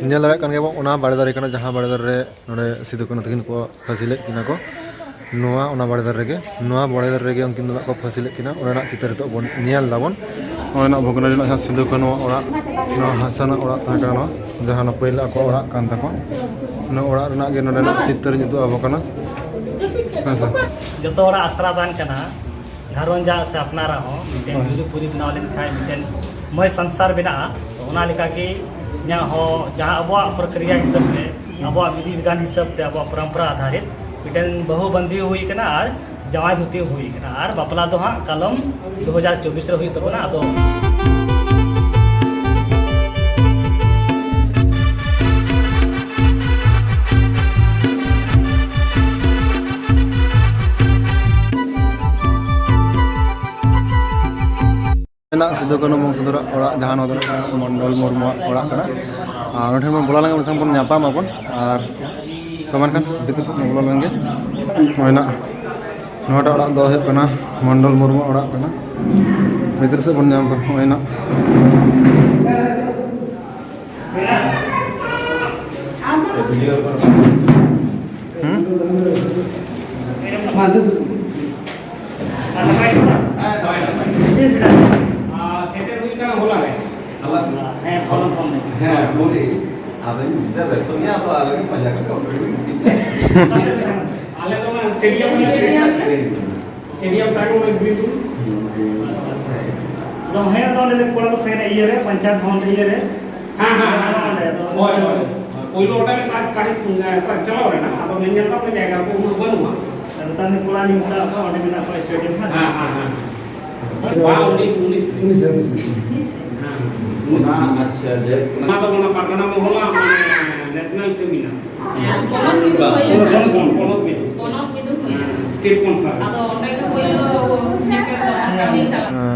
nyel darat kan gebo ona bare dare kana jaha bare dare node sidu kana takin ko fasile kina ko noa ona bare dare ge noa bare dare ge unkin ko fasile kina ona na chitar to bon nyel labon ona bogona na sidu kana ora no hasana ora ta kana jaha na pela ko ora kan ta ko no ora rena ge node na chitar nyitu abokana asa joto ora asra ban kana घरोंजा से अपनारा हो मिटेन पूरी पूरी बनाव लेन खाय मिटेन मय संसार बिना तो ओना लेका के न्या हो जहां अबवा प्रक्रिया हिसाब से अबवा विधि विधान हिसाब से अबवा परंपरा आधारित मिटेन बहुबंदी हुई कना आर जवाई धुती हुई कना आर बापला दो हां कलम 2024 रे हुई तबना आदो nak sidu kono mong sedura ora jahan odo mondol murmu ora kana anu thema bola lang sang pun nyapa mapun ar kaman kan bitu bola lang ge moina nota ora do he kana mondol murmu ora kana bitir se pun nyapa moina boleh. Ada yang kita restonya atau ada yang banyak kan आले तो मैं stadium time में भी तो है तो ने कोड़ा तो फेन ये रे पंचायत भवन ये रे हां ओय कोई लोटा में काटी चलाओ रे ना अब मैं जानता हूं जाएगा को बनूंगा तने ने कोड़ा नहीं होता तो ने बिना कोई स्टेडियम हां वाह 19 हां अच्छा जे ना तो ना पटना में होला नेशनल सेमिनार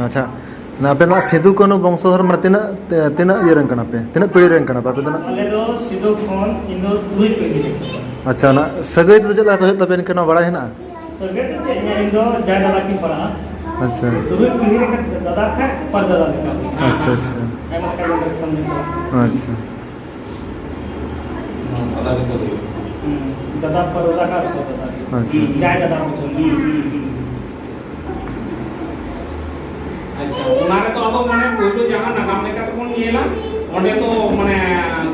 अच्छा ना पे ना सिदु कोनो वंशधर माने tina iya reng kana pe tina pidi reng kana pa pe na ale do sido khon indo dui pidi अच्छा ना सगई तो जला को तबे kana बड़ा है ना सगई तो इndo जय दादा की पड़ा अच्छा दुई पीढ़ी रे दादा खा पर दादा का अच्छा अच्छा एमन का समझ तो अच्छा दादा पर दादा का दादा अच्छा जय दादा को अच्छा उनारे तो अब माने पहिलो जहां नागाम लेका तो कोन येला ओंडे तो माने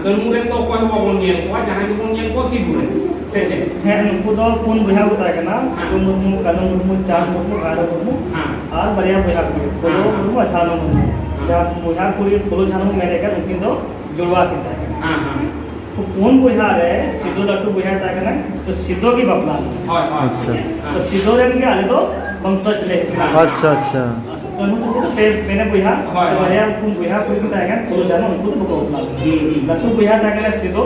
कलमुरे तो कोय बाबन येल को जहां को कोन येल को सिबुरे से है उनको तो कोन बुझा बताए ना सिदु मुर्मू कलम मुर्मू चार मुर्मू गारो मुर्मू हां और बढ़िया बुझा को मुर्मू अच्छा नो मुर्मू जब बुझा कोई फुलो छानो मेरे का उनकी तो जुड़वा के हां हां तो कोन बुझा रे सिदु लट्टू बुझा ता ना तो सिदो की बपला अच्छा तो सिदो रे के आले तो वंशज ले अच्छा अच्छा मैंने बुझा बढ़िया कुन बुझा कोई भी तागा तो जानो उनको तो बपला लट्टू बुझा तागा सिदो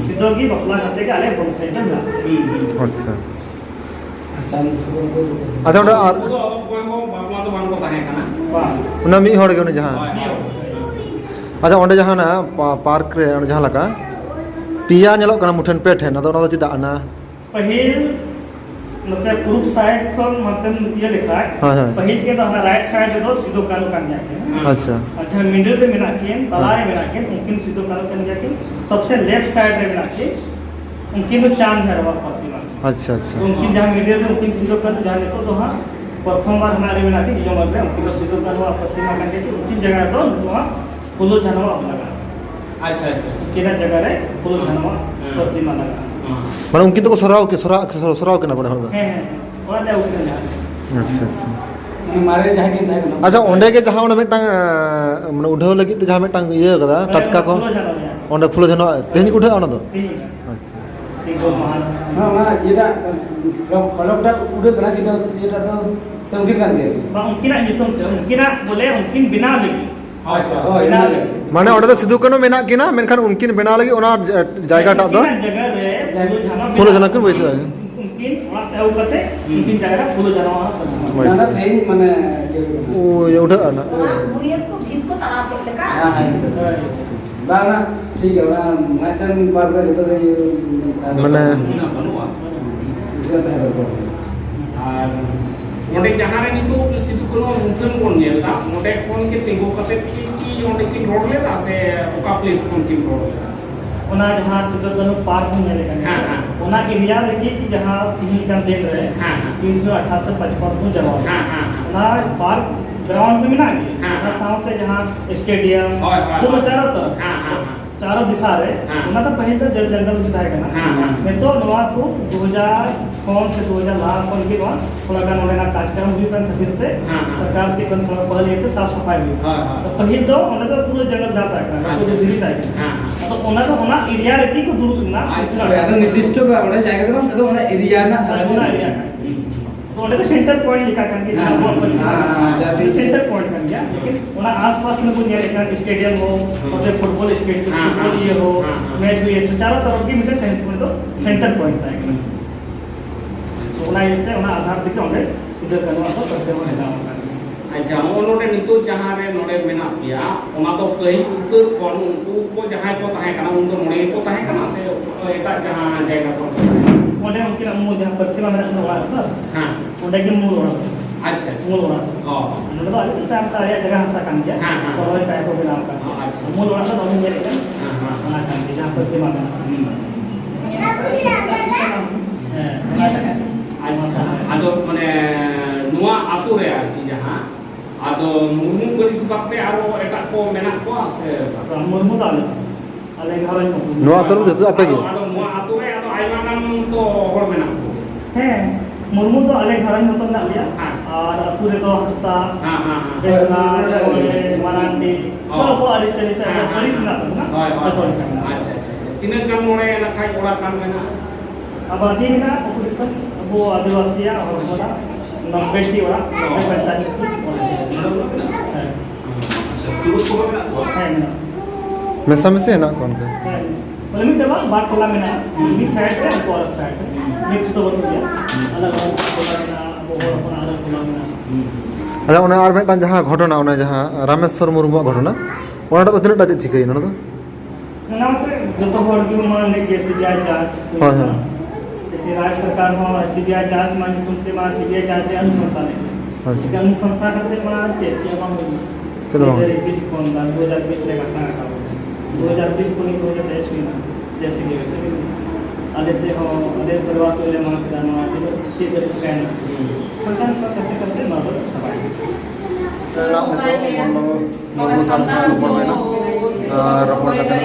सिदो की बपला करते के आले वंशज ना अच्छा अच्छा उड़ा और कोई को बपला तो बान को ताहे kana उना मी होड़ के जहां अच्छा ओंडे जहां ना पार्क रे जहां लका पिया नेलो kana मुठन पे ठेन ना तो ना चिदा ना पहिल मतलब ग्रुप साइड को मतलब ये लिखा है पहिल के तो हमारा राइट साइड जो सीधो कालो कान जाके अच्छा अच्छा मिडिल रे मिला के तलाए मिला के उनकिन सीधो कालो कान जाके सबसे लेफ्ट साइड रे मिला के उनकी तो चांद घरवा प्रतिमा अच्छा अच्छा उनकी जहां मिडिल से उनकी सीधो कालो जाने तो हां प्रथम बार हमारे मिला के जो मतलब उनकी तो सीधो कालो प्रतिमा कान के उनकी जगह तो वहां फूलो छनवा लगा अच्छा अच्छा केना जगह रे फूलो छनवा प्रतिमा लगा माने उनकी तो सराव के सराव के ना पड़े होला अच्छा अच्छा मारे जहां के अच्छा ओंडे के जहां ओंडे मिटांग माने उठाव लगी तो जहां मिटांग ये कदा टटका को ओंडे फुलो जनो तेनी उठा ओना तो अच्छा हां ना येटा फलकटा उड़े कना कि येटा तो संगीत गान दे उनकिना नितम उनकिना बोले उनकिन बिना लगी अच्छा बिना लगी माने ओंडे तो सिदु कनो मेना किना मेनखान उनकिन बिना लगी ओना जायगा टा दो जगह रे फुलो जनो के वैसे उनकिन ओना एउ कते उनकिन जगह रे फुलो जनो ना थेन माने ओ ये उठा ना बुढ़ियत को भीत को तड़ा के लगा हां हां बाना ठीक है ना मैटन पार का जतो माने और मोटे जहां रे नितो सिदु को मुठन कोन नेला मोटे कोन के तिंगो कते की onde kin road leda se oka place kon kin road leda ona jahan Sidhu Kanu park में मिले हाँ, हाँ। ओना एरिया लगी कि जहाँ तीन का देख रहे हाँ, हाँ। 358 को जगह हाँ, हाँ। ओना पार्क ग्राउंड में मिला के हाँ, हाँ। साउथ से जहाँ स्टेडियम हाँ, हाँ, दोनों हाँ। चारों तरफ हाँ, हाँ, हाँ। चारों दिशा रहे हाँ। ओना तो पहले तो जंगल में था ना हाँ, हाँ। मैं तो नवा को 2000 से 2000 लाख पर भी वहाँ थोड़ा गान होने का कार्यक्रम भी कर खातिर थे हाँ, हाँ। सरकार से कन थोड़ा पहले ये साफ सफाई भी हाँ, हाँ। तो पहले तो ओना तो पूरा जंगल जाता है ना तो धीरे था हाँ, तो ओना तो ओना एरिया रहती को दूर ना ऐसा निर्दिष्ट बड़ा जाएगा तो हम तो हमारा एरिया ना ओना एरिया तो ओना तो सेंटर पॉइंट लिखा करके हाँ, हाँ, जाती है। सेंटर पॉइंट कर दिया लेकिन ओना आसपास में कोई नहीं लिखा स्टेडियम हो और फुटबॉल स्टेडियम हाँ, फुटबॉल ये हो हाँ, हाँ। मैच भी है चारों तरफ की मिले सेंटर पॉइंट था तो ओना ये थे ओना आधार तक ओंडे सीधे करवा तो करते हो ना अच्छा नोडे नितो जहाँ रे नोडे मेना पिया ओना तो कहीं उत्तर कोन उनको को जहाँ को ताहे कना उनको मोड़े को ताहे कना से एटा जहाँ जाएगा को ओंडे उनके मूल जहाँ प्रतिमा में रखने वाला था हाँ ओंडे के मूल वाला अच्छा अच्छा मूल वाला हाँ मतलब अभी टाइम का ये जगह हंसा काम किया हाँ, हाँ। तो वही टाइप को बिना का हाँ, अच्छा। मूल वाला तो अभी मेरे का हाँ, हाँ। बना काम किया जहाँ प्रतिमा में आदो माने नुआ आतु रे आरकी जहाँ आदो मुर्मू परिस बाते आरो एटा को मेना को से मुर्मू तो आले घर में ᱱᱚᱣᱟ ᱟᱛᱳ ᱨᱮᱫᱚ ᱡᱚᱛᱚ ᱟᱯᱮ ᱜᱮ आदो नुआ आतु रे आदो आइमा गान तो हर मेना को है मुर्मू तो आले घर में तो ना लिया हाँ। और अतु रे तो हस्ता हाँ हाँ हाँ बेसना मराठी हाँ। तो वो आले चली से हाँ, परिस ना तो ना हाँ, हाँ। तो करना अच्छा अच्छा तीन काम नोड़े ना खाई कोड़ा काम मेना अब आदि ना पॉपुलेशन वो आदिवासी और हमारा बेटी वाला पंचायत है ना ᱢᱮᱥᱟᱢᱤᱥᱤ ᱦᱮᱱᱟᱜ ᱠᱚᱣᱟ ᱚᱱᱠᱟ मतलब मैं दवा बात कोला में ना मी साइड पे और अलग साइड पे मिक्स तो बन गया अलग अलग कोला में ना वो अपन अलग कोला में ना ᱟᱪᱪᱷᱟ ᱚᱱᱟ ᱟᱨ ᱢᱤᱫᱴᱟᱝ ᱡᱟᱦᱟᱸ ᱜᱷᱚᱴᱚᱱᱟ ᱚᱱᱟ ᱡᱟᱦᱟᱸ ᱨᱟᱢᱮᱥᱥᱚᱨ ᱢᱩᱨᱢᱩᱣᱟᱜ ᱜᱷᱚᱴᱚᱱᱟ ᱚᱱᱟᱴᱟᱜ ᱫᱚ ᱛᱤᱱᱟᱹᱜ ᱴᱟ ᱪᱮᱫ ᱪᱤᱠᱟᱹᱭᱮᱱᱟ ᱚᱱᱟ ᱫᱚ ना तो जो तो हर की मान ले के सीबीआई जांच हाँ, हाँ। लेकिन राज्य सरकार में सीबीआई जांच मान तुमते मा सीबीआई जांच रे अनुशंसा नहीं अच्छा। लेकिन अनुशंसा करते मा चे मा मिली चलो। 2020 को 2020 रे घटना का 2020 को नहीं 2023 में जैसे कि वैसे भी आधे से हो आधे परिवार को ले मान के जाना चीज चिकाय ना प्रकार का करते ना तो सफाई ᱨᱚᱯᱚᱲ ᱠᱟᱛᱮ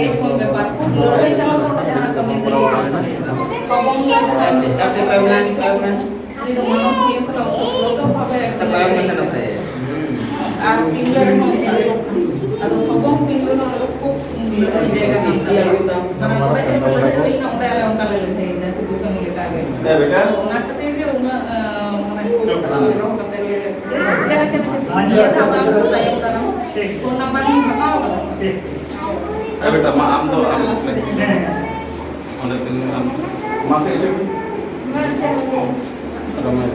बेटा माम तो oleh dengan masa itu ramai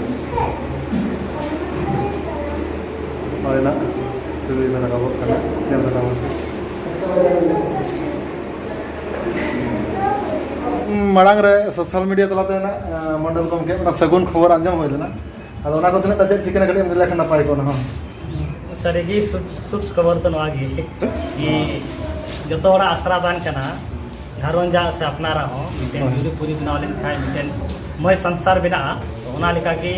ᱦᱳᱭ ᱱᱟ ᱪᱷᱚᱵᱤ ᱢᱮᱱᱟ ᱨᱟᱠᱟᱵᱚᱜ ᱠᱟᱱᱟ ᱧᱮᱞ ᱨᱟᱠᱟᱵᱚᱜ ᱢᱟᱲᱟᱝ ᱨᱮ ᱥᱳᱥᱟᱞ ᱢᱤᱰᱤᱭᱟ ᱛᱟᱞᱟᱛᱮ ᱢᱚᱰᱮᱞ ᱜᱚᱢᱠᱮ ᱚᱱᱟ ᱥᱟᱹᱜᱩᱱ ᱠᱷᱚᱵᱚᱨ ᱟᱸᱡᱚᱢ ᱦᱩᱭ ᱞᱮᱱᱟ ᱟᱫᱚ ᱚᱱᱟ ᱠᱚ ᱛᱤᱱᱟᱹᱜ ᱴᱟ ᱪᱮᱫ ᱪᱤᱠᱟᱹᱱᱟ ᱠᱟᱹᱴᱤᱡ ᱮᱢ ᱞᱟᱹᱭ ᱞᱮᱠᱷᱟᱱ ᱱᱟᱯᱟᱭ ᱠᱚᱜᱼᱟ ᱚᱱᱟ ᱦᱚᱸ सरेगी शुभ खबर तो नवा गी कि जो हड़ा आश्रा दान करना घरवंजा से अपनारा हो मिटेन पूरी पूरी बनाव लेन खाय मिटेन मय संसार बना तो ओना लेका कि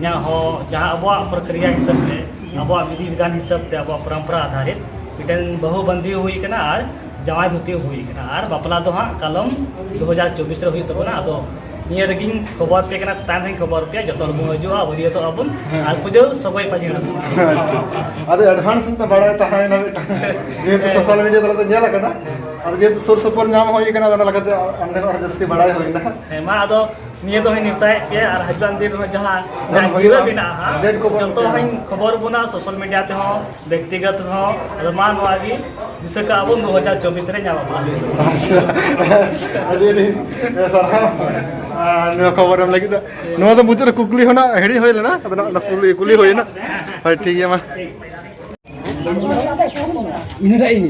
यहाँ हो जहाँ अब प्रक्रिया हिसाब से अब विधि विधान हिसाब से अब परंपरा आधारित मिटेन बहुबंदी हुई कना और जवाई धोती हुई कना और बापला दो हाँ कलम 2024 रे हुई तबना अदो नियर रगिंग खबर पे कना स्टाइम रे खबर पे जतो बो हजो बरियो तो अब आर पुजो सबई पाजिना ಅದು ಅಡ್ವಾನ್ಸ್ ಅಂತ ಬಾಳ ತಹಾಯನ जेहेतु सोशल मीडिया तलाते ñel akana adu जेहेतु सुर सुपर नाम होई kana ona lagate amne or jasti badai hoina मा अदो निये तो निपताय पे और हजवान दिन जहां जहां गिरा बिना हां डेट को जतो हइन खबर बुना सोशल मीडिया ते हो व्यक्तिगत हो अदो मान वागी जिसे का अब 2024 रे ᱧामा बा adi sarha ᱱᱚᱣᱟ ᱠᱷᱚᱵᱚᱨ ᱮᱢ ᱞᱟᱹᱜᱤᱫ ᱱᱚᱣᱟ ᱫᱚ ᱢᱩᱪᱟᱹᱫ ᱠᱩᱠᱞᱤ ᱦᱚᱸ ᱦᱮᱲᱤ ᱦᱩᱭ ᱞᱮᱱᱟ ᱟᱫᱚ ᱚᱱᱟ ᱠᱩᱠᱞᱤ ᱦᱩᱭᱱᱟ ᱦᱳᱭ ᱴᱷᱤᱠ ᱜᱮᱭᱟ ᱢᱟ inilah ini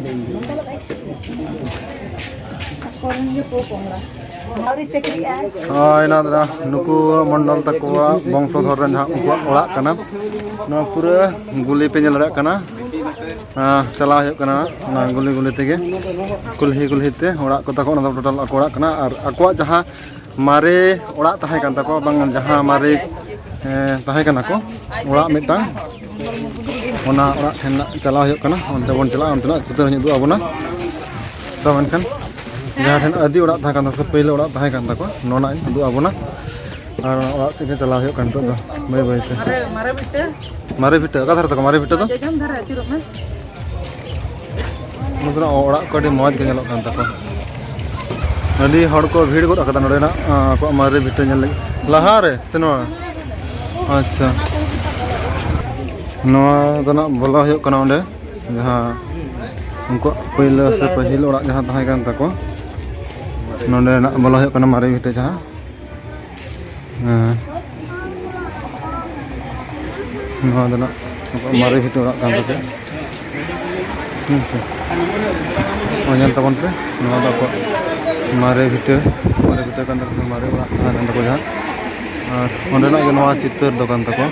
ᱦᱳᱭ ᱱᱟ ᱫᱟᱫᱟ ᱱᱩᱠᱩ ᱢᱚᱱᱰᱚᱞ ᱛᱟᱠᱚᱣᱟᱜ ᱵᱚᱝᱥᱚᱫᱷᱚᱨ ᱨᱮᱱ ᱡᱟᱦᱟᱸ ᱩᱱᱠᱩᱣᱟᱜ ᱚᱲᱟᱜ ᱠᱟᱱᱟ ᱱᱚᱣᱟ ᱯᱩᱨᱟᱹ ᱜᱩᱞᱤ ᱯᱮ ᱧᱮᱞ ᱫᱟᱲᱮᱭᱟᱜ ᱠᱟᱱᱟ चला गुली गुली तेगे कुल्ही कुल्ही ते ओड़ा को तको टोटल ako ओड़ा कना और ako जहां मारे ओड़ा तहाय कान तको बांग जहां मारे तहाय काना को ओड़ा मिटांग ओना ओड़ा ठेन चला होय कना ओनते बोन चला ओनते ना चितर नि दु आबोना तो मनखान जहां ठेन आदि ओड़ा तहाय कान से पहिले ओड़ा तहाय कान तको नोना दु आबोना और ओड़ा से चला होय कान तो बाय बाय से मारे भिटा का धर तको मारे भिटा तो जम धरा चिरोक ना मतलब ओड़ा को अभी मौज के नेलो कान तको अभी हड़ को भीड़ को रखता नोडेना को मारे भिटा नेल लहा रे सेनो अच्छा नोआ दना बोला होय कना ओंडे जहां उनको पहिले से पहिल ओड़ा जहां तहाय कान तको नोडे ना बोला होय कना मारे भिटा जहां नोआ दना मारे भिटा ओड़ा कान तको ओñal tabon पे नोआ दा को मारे भिटा कान तको मारे ओड़ा कान तको जहां और ओंडे ना नोआ चित्र दोकान तको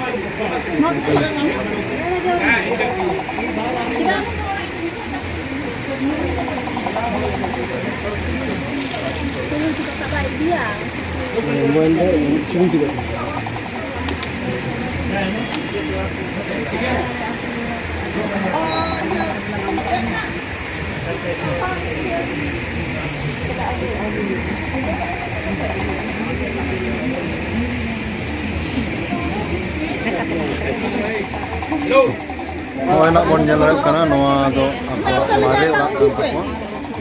नोआ ना बोन नेल होय कना नोआ दो ako मारे ओड़ा कान तको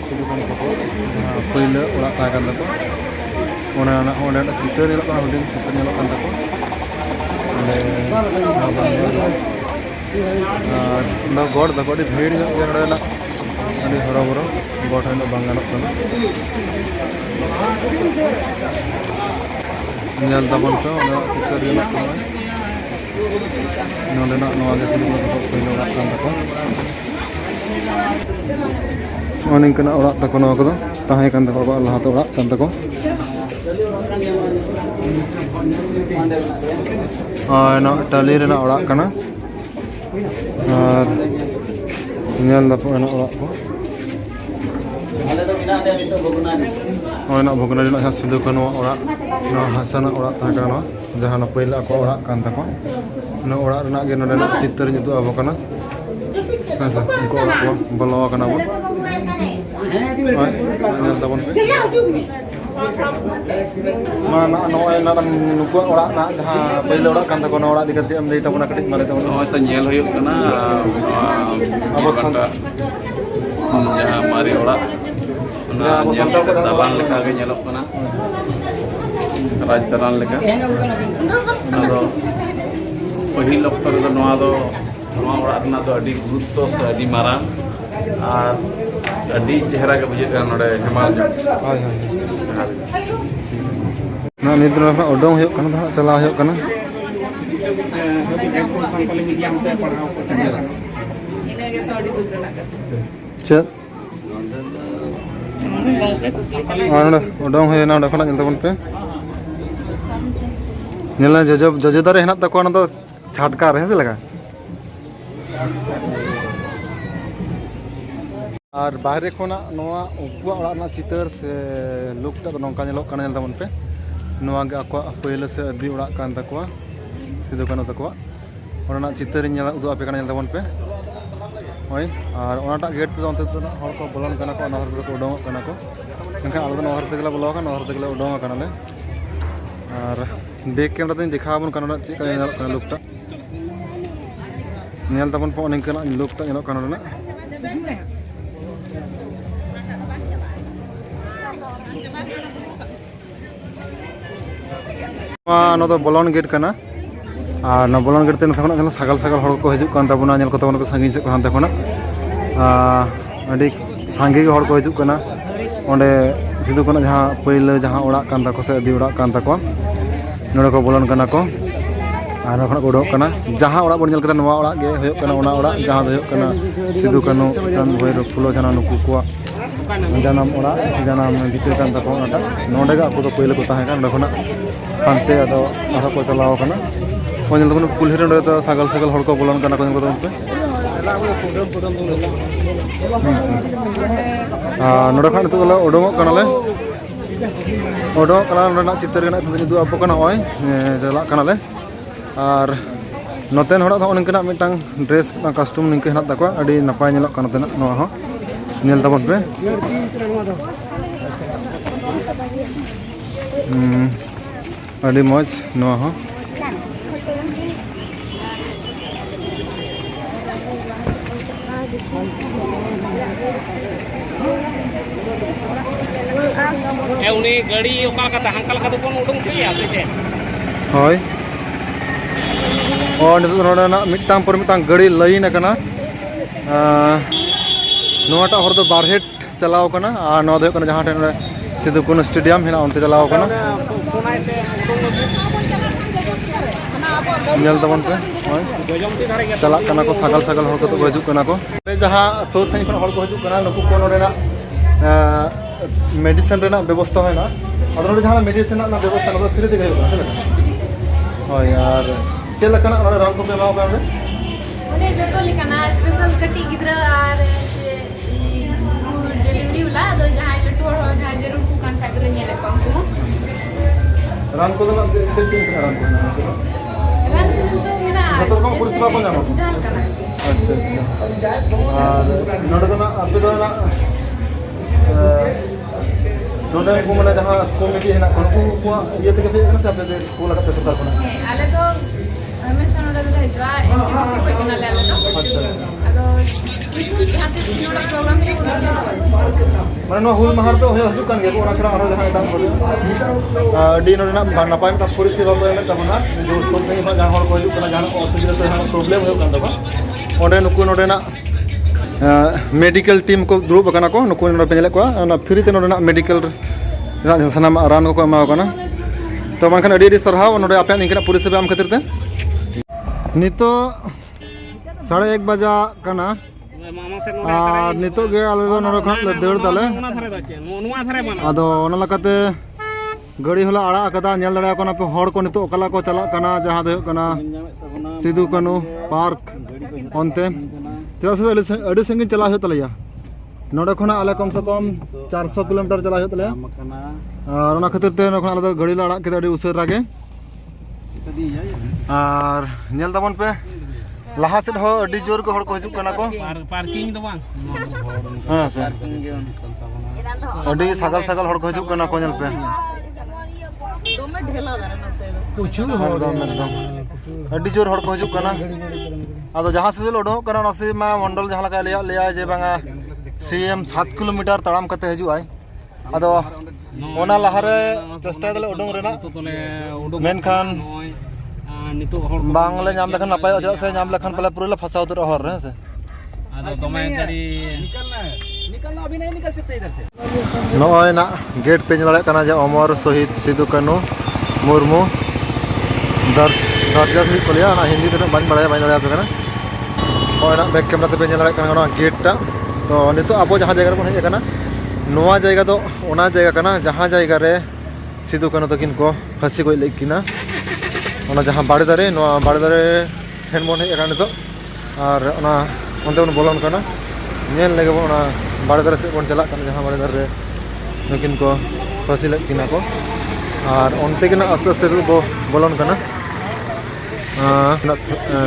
सिदुकान तको पहिले ओड़ा तहाय कान तको ओना ना ओना चित्र नेल कान हुडिंग चित्र नेल कान तको ना गोड़ दा गोड़ी भीड़ ᱧᱚᱜ ᱜᱮ ᱱᱚᱰᱮ ᱱᱟᱜ ᱟᱹᱰᱤ ᱦᱚᱨᱚᱵᱚᱨᱚ ᱜᱚᱴ ᱦᱚᱸ ᱵᱟᱝ ᱜᱟᱱᱚᱜ ᱠᱟᱱᱟ ᱧᱮᱞ ᱛᱟᱵᱚᱱ ᱯᱮ ᱚᱱᱟ ᱪᱤᱛᱟᱹᱨ ᱧᱮᱞᱚᱜ ᱠᱟᱱᱟ ᱱᱚᱰᱮ ᱱᱟᱜ ᱱᱚᱣᱟ ᱜᱮ ᱥᱤᱫᱩ ᱠᱟᱹᱱᱩ ᱛᱟᱠᱚ ᱯᱳᱭᱞᱳ ᱚᱲᱟᱜ ᱠᱟᱱ ᱛᱟᱠᱚ ᱱᱚᱝᱠᱟᱱᱟᱜ ᱚᱲᱟᱜ ᱛᱟᱠᱚ ᱱᱚᱣᱟ ᱠᱚᱫᱚ ᱛᱟᱦᱮᱸ ᱠᱟᱱ ᱛᱟᱠᱚ ᱟᱠᱚᱣᱟᱜ ᱞᱟᱦᱟᱛᱮ ᱚᱲᱟᱜ ᱠᱟᱱ ᱛᱟᱠᱚ और ना टाली रेना ओड़ा कना और नेल दा पोना ओड़ा को और ना भगना रेना सिदु कानु ओड़ा ना हसना ओड़ा ता काना जहां ना पहिले को ओड़ा कान तको ना ओड़ा रेना गे नडे चित्र निदु आबो कना हसा को ओड़ा को बलो कना बो नेल दा bone mana noy na nuku oड़ा ना जहां पहिले ओड़ा कान तको ओड़ा दिगत एम देई तबना कटिक मारे तबना नोय तो नेल होय कना अवस्था जहां मारे ओड़ा ना नेल दलान लेका गे नेलक कना राज दलान लेका अदो पहिल ऑक्टर दो नोआ दो नोआ ओड़ा ना दो अडी गुरुत्व से अडी मारा और अडी चेहरा के बुझे नोडे हेमाल हाय हाय ना निद्रा ना ओडोंग होय कना चला होय कना सानताली मीडियम ते पढ़ाओ को चले इने के तो अडी दूसरा लागत चल आना ओडोंग होय ना खना नेल तबन पे नेला जजदारे हेना तको ना तो छाटका रहे से लगा और बाहरे खोना नोआ उनकुआ ओड़ा ना चितर से लुकटा तो नोंका नेलोक काना नेल तबन पे नोआ गे आको पहिले से अदि ओड़ा कान तकोआ सिदु कानु तकोआ और ना चितर नेल उदु आपे काना नेल तबन पे ओय और ओनाटा गेट पे ओनते तो हर को बोलन काना को ना हर को उडोंग काना को एनका आलो ना हर तेगला बोलो काना हर तेगला उडोंग काना ले और बैक कैमरा ते दिखा बन काना चे का नेल काना लुकटा नेल तबन पे ओनिंकना लुकटा नेल काना ना नो तो बोलन गेट कना और ना बोलन गेट ते नथखना सगल सगल हड़ को हिजुक कान तबना नेल को तबन को संगी से को हानते खना अडी सांगे हड़ को हिजुक कना ओंडे सिदु कना जहां पहिले जहां ओड़ा कान तको से अदि ओड़ा कान तको नोडे को बोलन कना को और नखना को उडोक कना जहां ओड़ा बोन नेल कता नवा ओड़ा गे होय कना ओना ओड़ा जहां होय कना सिदु कानु चांद भैरव फुलो जना नुकु को जानम ओड़ा जानम भितर कान तको ओटा नोडे गा को तो पहिले को ताहे कान नखना हानते अदो आसा को चलाव कना ओनेल तबन कुल्ही रे तो सगल सगल हड़ को बोलन कना को पे नोड़े खान नितो दले उडोंगोग कनाले उडोंगोग कना नोड़ेनाग चित्र रेनाग उदुग आपो कना ओय चलाग कनाले आर नोतेन होड़ाग दो निंकनाग मिदटांग ड्रेस कस्टम निंके हेनाग ताकोआ आडी नापाय नेलोग कना तेनाग नोआ हो नेल ताबोन पे आडी मौज नोआ हो उनी गाड़ी ओका का हांकल का दुकान उडुंग किया से जे होय ओ नितो नोड़ेनाग मिदटांग पर मिदटांग गाड़ी लाइन कना नोआटा हर दो बारहेट चलाव कना आर नोआ दो कना जहां ठेन सिदु कानु स्टेडियम हेना ओनते चलाव कना नेल तबन पे होय चलाग कना को सागल सागल हर को तो हजू कना को जहां सोर साइन खन हर को हजू कना नुकु को नोड़ेना मेडिसिन रेना व्यवस्था है ना अदर नोड़े जहां मेडिसिन ना व्यवस्था ना फ्री ते गयो ना होय यार चेला कना नोड़े रान को पे माओ पे ओने जतो लिखना स्पेशल कटी गिद्रा आर डिलीवरी वाला दो जहां लटोर हो जहां जरूर को कांटेक्ट रे नेले पंकु रान को ना सेटिंग करा रान को तो मेरा जतो को पुलिसवा को जानो जान कना अच्छा और नोड़े तो ना आपे तो ना नोड़े को माने जहां कमिटी हेना उनको को ये ते के ना आपे दे को लगा पे सरकार को आले तो हमेशा नोड़ा दे भेजवा एनटीसी को कना ले आले तो अदो यहां पे सिनोड़ा प्रोग्राम ही माने नो हुल महार तो हजू कान गे ओना छरा आरो जहां एटाम को डी नोड़े ना नापाय ता परिस्थिति बाबो एमे तबना जो सोल संगी जहां हर को हजू कना जहां असुविधा से हम प्रॉब्लम हो कान तबा ओंडे नुकु नोड़े ना मेडिकल टीम को दुरुब कना को नुकु नोड़े पेले को ना फ्री ते नोड़े ना मेडिकल सनाम रान को एमा कना तो मानखान अडी अडी सरहाव नोड़े आपे निकना परिस्थिति आम खातिर ते नितो 1:30 बजा कना मामा से और नितो गे आले दो नोड़े खन ले देड़ दाले नोना धरे दचे नोना धरे बना आदो ओना लकाते गाड़ी होला आड़ा कदा नेल दड़ा कोना पे हड़ को नितो कला को चला कना जहां दो कना सिदु कानु पार्क ओनते चला से अडी संगी चला हो तलैया नोड़े खना आले कम से कम 400 किलोमीटर चला हो तलैया और ओना खातिर ते नोखना आले दो गाड़ी ला आड़ा के अडी उसर रागे और नेल तबन पे लाहा सेट हो अडी जोर को हड़ को हजू कना को पार्किंग दो बांग हां सर अडी सगल सगल हड़ को हजू कना को नेल पे दोमे ढेला दारा नते एकदम एकदम अडी जोर हड़ को हजू कना आदो जहां से उडो कना नसी मा मंडल जहां लगा लिया जे बांगा सीएम 7 किलोमीटर तड़ाम कते हजू आय आदो ओना लहारे चेष्टा दले उडोंग रेना तो तोले उडो मेनखान नितो हर बांगले नाम लेखन नपाय चदा से नाम लेखन पले पूरा ला फसाव तो हर रे से आदो तमे गाड़ी निकलना अभी नहीं निकल सकते इधर से नोय ना गेट पे नले कना जे अमर शहीद सिदु कानु मुर्मू दर्जा भी कोलिया ना हिंदी तो बाñ बड़ाया बाñ लड़ा कना ओय ना बैक कैमरा ते पे नले कना गेट टा तो नितो आबो जहां जगह रे बन हे कना नोआ जगह तो ओना जगह कना जहां जगह रे सिदु कानु तकिन को फांसी को लेकिना ओना जहां बाड़े दारे नोआ बाड़े दारे ठेन बन हे कना नितो और ओना ओंते बन बोलन कना नेल लगे ओना बाड़े दारे से बन चला कना जहां बाड़े दारे नकिन को फांसी लेकिना को और ओनते के ना आस्ते आस्ते तो बोलन कना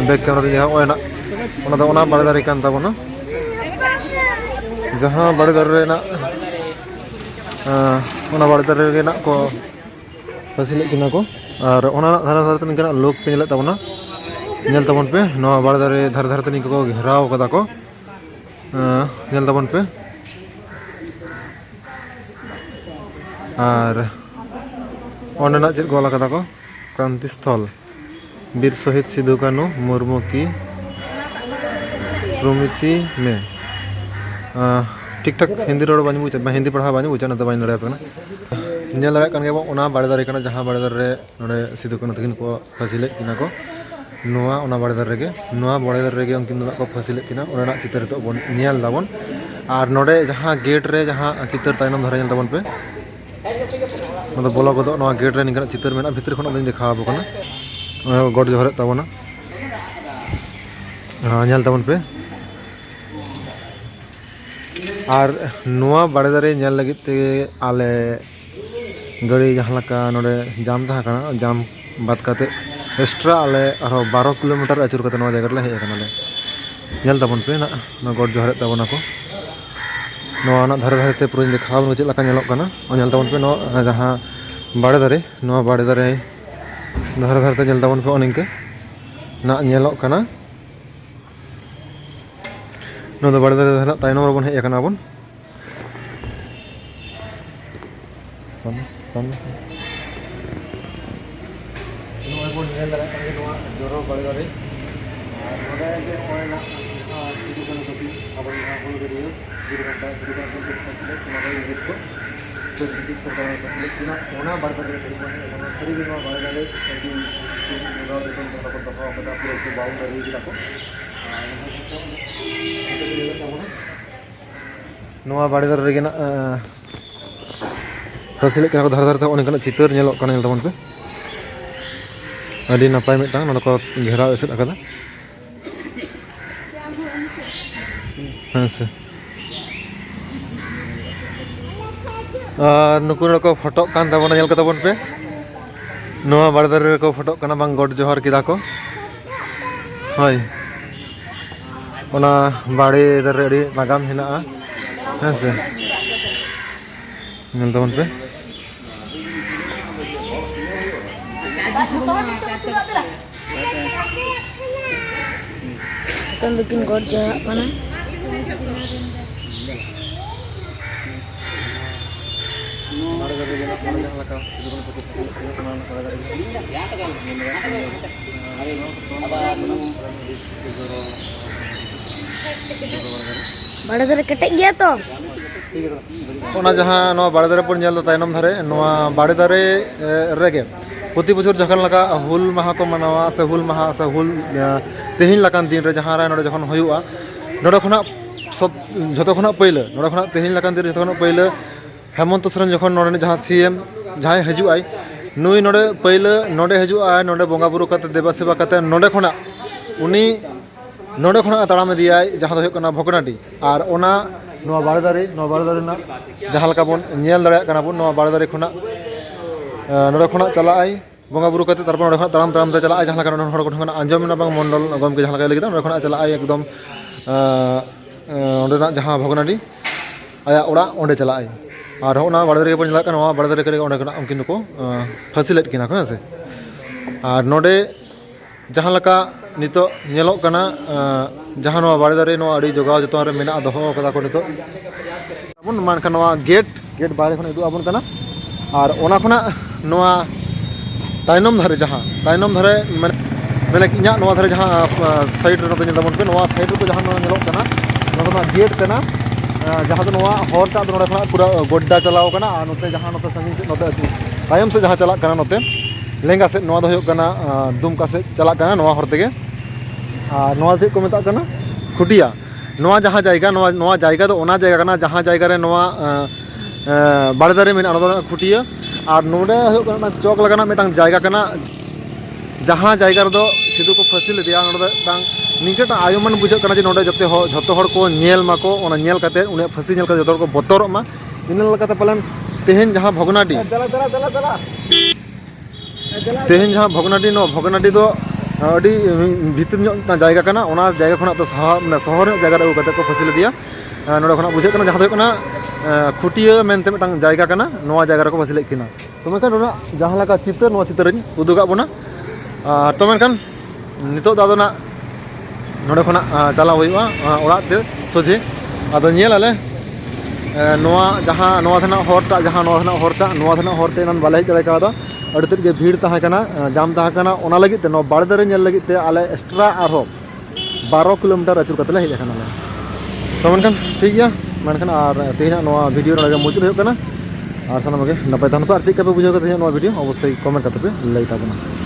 बैक कैमरा ते जहां ओना ओना दो ओना बाड़े दारे कान ताबोना जहां बाड़े दारे ना ओना बाड़े दारे के ना को फांसी लेकिना को और ओना धारा धारा तन केना लोक पे नेले ताबोना नेल ताबोन पे नो बाड़े दारे धारा धारा तन को घेराव कदा को नेल ताबोन पे और ओंडे ना चेद गोला कदा को क्रांति स्थल वीर शहीद सिदु कानु मुर्मू की स्मृति में ठीक ठाक हिंदी रोड बाñ बुझा हिंदी पढ़ा बाñ बुझा ना तो बाñ लड़ा पे ना नेल लड़ा कन गे ओना बाड़े दारे कना जहां बाड़े दारे नोडे सिदु कानु तकिन को फांसी ले किना को नोआ ओना बाड़े दारे गे नोआ बाड़े दारे गे उनकिन को फांसी ले किना ओना चित्र तो बन नेल दाबन और नोडे जहां गेट रे जहां चित्र तायनम धरा नेल ताबन पे मतलब बोला को नोआ गेट रे निकना चित्र मेना भीतर खन दिन देखा बो कना गड जोहरे ताबना नेल ताबन पे और नोआ बाड़े दारे नेल लगित ते आले गाड़ी जहाँ लका नोडे जाम था कना जाम बात करते एक्स्ट्रा आले आरो 12 किलोमीटर अचुर करते नोआ जगह ले हेज कना ले नेल तबन पे ना गॉड जोहर तबना को नोआ ना धारे धारे ते पूरा दिखाव नो चेक लका नेलक कना नेल तबन पे नो जहाँ बाड़े दारे धारे धारे ते नेल तबन पे ओनिंके ना नेलक कना नो दो बाड़े दारे तायनम रबन हेज कना बन जोरो बाड़े दारे बाड़े दारे रेगे ना फसिले धार धारते अनेक चितर तबन पे अभी नपाय मिट्टां नोडे को घेराव एसेद आकादा हाँ से नुकु को फटो कान तबना नेल कतबन पे नोआ बाड़े दारे को फटो काना बांग गॉड जोहर किदा को हय ओना बाड़े दारे अड़ी नागाम हेनाआ हाँ से नेल तबन पे Kan bikin gorja mana? Bada dari ketek gya to? ओना जहाँ नोआ बाड़े दारे पर नेल तायनम धारे नोआ बाड़े दारे रेगे प्रति बछर जखन लगा हुल माहा को मनावा से हुल माहा से हुल तेहिन लकान दिन रे जहाँ नोडे जखन हुयुआ नोडे खना सब जतो खना पहिले नोडे खना तेहिन लकान दिन जतो खना पहिले हेमंत सोरेन जखन नोडे जहाँ सीएम जहाँ हजुआई नुई नोडे पहिले नोडे हजुआ नोडे बोंगा बुरु कते देवा सेवा कते नोडे खना उनी नोडे खना ताड़ाम दियाय जहाँ दो हुयुग कना भोगनाडी और ओना नोआ बाड़े दारे ना जहाँ लका बन नेल दाड़े कना बन नोआ बाड़े दारे खना नोडे खना चलाय बोंगा बुरु कते तारपर नोडे खना ताड़ाम ताड़ाम ते चलाय जहाँ लका नोडे हर कोठन आंजम ना बांग मंडल गमके जहाँ लका लगिदा नोडे खना चलाय एकदम ओंडे ना जहाँ भोगनाडी आया ओड़ा ओंडे चलाय और ओना बाड़े दारे पर नेल कना नोआ बाड़े दारे करे ओंडे खना उनकिन को फसिलेट किना को से और नोडे जहाँ लका नितो नेलोक कना जहाँ नोआ बाड़े दारे नोआ अड़ी जोगाव जतन रे मेना दोहो कदा को नितो बन मानखा नोआ गेट बाहर खन इदु आबन कना और ओना खना नोआ तायनम धारे मैंने इना नोआ धारे जहाँ साइड रे नोते पे नोआ साइड रे जहाँ नोआ नेलोक कना नोआ गेट कना जहाँ तो नोआ हॉरटा नोडे खना पूरा गोड्डा चलाव कना और नोते जहाँ नोते संगिन नोते तायम से जहाँ चला कना नोते लेंगा से नोआ दो हुयुग कना दुमका से चला कना नोआ हर तेगे और नोआ चेक को मेता कना खुटिया नोआ जहाँ जायगा तो ओना जायगा कना जहाँ जायगा रे नोआ बाड़े दारे मेना ओना दो खुटिया और नोडे हुयुग कना चौक लगाना मेटांग जायगा कना जहाँ जायगा रे दो सिधु को फसिल दिया नोडे तांग निकेटा आयुमान बुझाग कना जे नोडे जते झतो हर को नेल माको ओना नेल काते उने फसि नेल काते जतो हर को बतरक मा इन लकाते पलन तेहेन जहाँ भोगनाडी तेहेन जहाँ भोगनाडी नो भोगनाडी दो अड़ी भीतर जायगा कना ओना जायगा खना तो शहर जायगा अगू कते को फसिल दिया नोडे खना बुझे कना जहाँ दो कना खुटिया मेनते मिटांग जायगा कना नोआ जायगा रे को फसिल किना तो मेनखान नोना जहाँ लका चितर नोआ चितर उदुगा बना तो मेनखान नितो दादो ना नोडे खना चला हुयुआ ओड़ा ते सोजे आदो नेल आले नोआ जहाँ नोआ थाना हॉरटा जहाँ नोआ थाना हॉरते नन बाले हेज दाड़े अड़ी तेज भीड़ तहकना जाम तहकना ओना लगित ते बाड़े दारे नेल लगित ते आले एक्स्ट्रा आरो 12 किलोमीटर अचुर कतले हेज अकाना तो मेनखान ठीक गया मेनखान और तेहना नोआ वीडियो नोडे मुचाद हुयुग कना और सानाम गे नपाय तहन पे और चेक पे बुझाव कते नोआ वीडियो अवश्य कमेंट कते पे लई ताबोना।